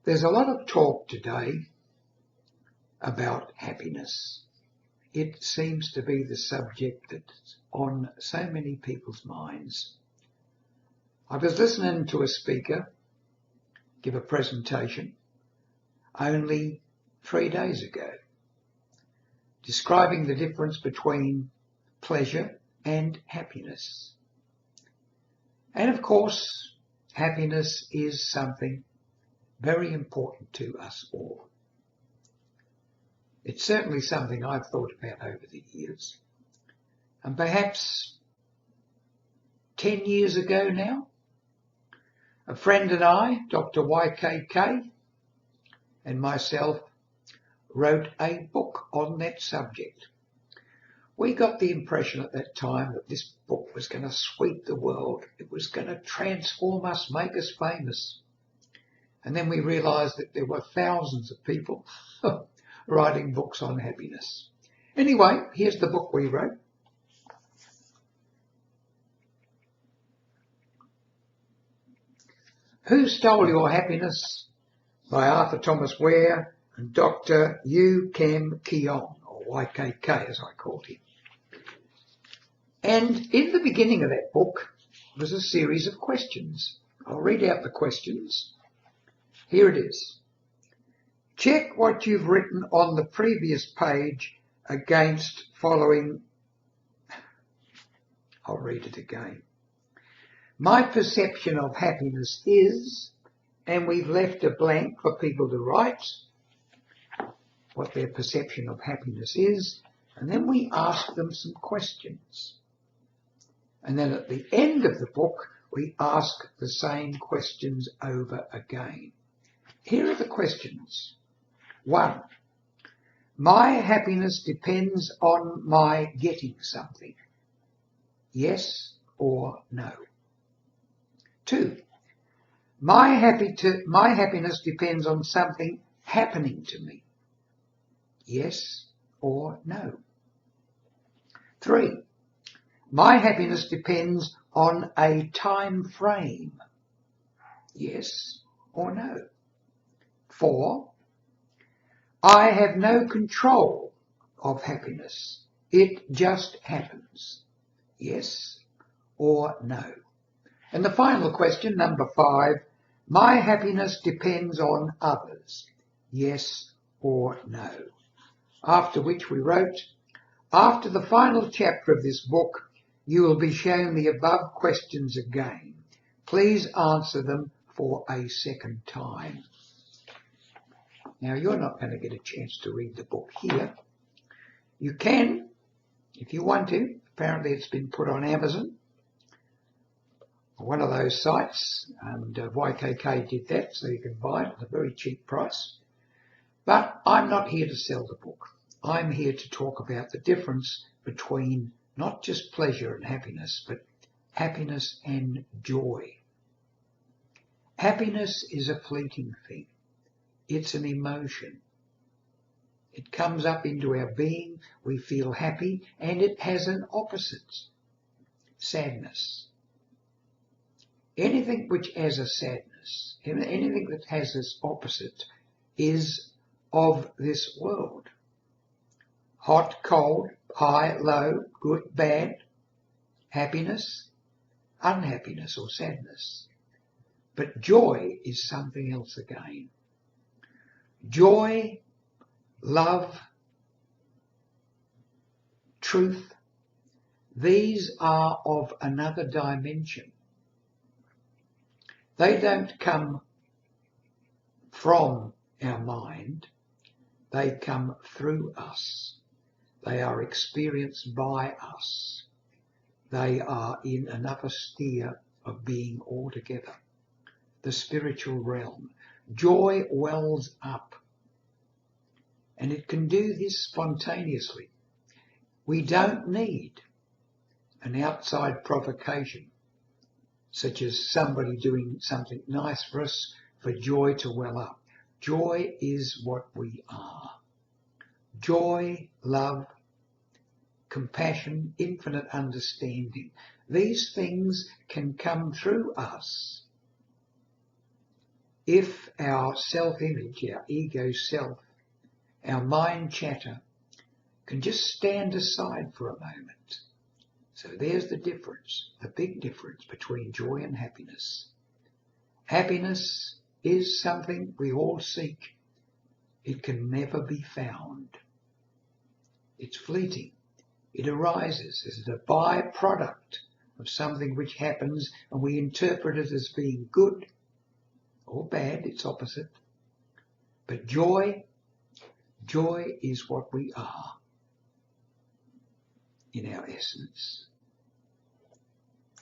There's a lot of talk today about happiness. It seems to be the subject that's on so many people's minds. I was listening to a speaker give a presentation only 3 days ago, describing the difference between pleasure and happiness. And of course, happiness is something very important to us all. It's certainly something I've thought about over the years. And perhaps 10 years ago now, a friend and I, Dr. YKK, and myself, wrote a book on that subject. We got the impression at that time that this book was going to sweep the world. It was going to transform us, make us famous. And then we realised that there were thousands of people writing books on happiness. Anyway, here's the book we wrote. Who Stole Your Happiness? By Arthur Thomas Ware and Dr. Yu Kem Keong, or YKK as I called him. And in the beginning of that book was a series of questions. I'll read out the questions. Here it is. Check what you've written on the previous page against following. I'll read it again. My perception of happiness is, and we've left a blank for people to write what their perception of happiness is, and then we ask them some questions. And then at the end of the book, we ask the same questions over again. Here are the questions. 1. My happiness depends on my getting something. Yes or no? 2. My happiness depends on something happening to me. Yes or no? 3. My happiness depends on a time frame. Yes or no? 4. I have no control of happiness. It just happens. Yes or no? And the final question, number 5, my happiness depends on others. Yes or no? After which we wrote, after the final chapter of this book, you will be shown the above questions again. Please answer them for a second time. Now, you're not going to get a chance to read the book here. You can, if you want to. Apparently it's been put on Amazon, one of those sites, and YKK did that, so you can buy it at a very cheap price. But I'm not here to sell the book. I'm here to talk about the difference between not just pleasure and happiness, but happiness and joy. Happiness is a fleeting thing. It's an emotion. It comes up into our being, we feel happy, and it has an opposite, sadness. Anything which has a sadness, anything that has this opposite is of this world. Hot, cold, high, low, good, bad, happiness, unhappiness or sadness. But joy is something else again. Joy, love, truth, these are of another dimension. They don't come from our mind, they come through us. They are experienced by us. They are in another sphere of being altogether, the spiritual realm. Joy wells up, and it can do this spontaneously. We don't need an outside provocation, such as somebody doing something nice for us, for joy to well up. Joy is what we are. Joy, love, compassion, infinite understanding. These things can come through us. if our self-image, our ego self, our mind chatter can just stand aside for a moment. So there's the difference, the big difference between joy and happiness. Happiness is something we all seek. It can never be found. It's fleeting. It arises as a byproduct of something which happens, and we interpret it as being good or bad, its opposite. But joy is what we are in our essence.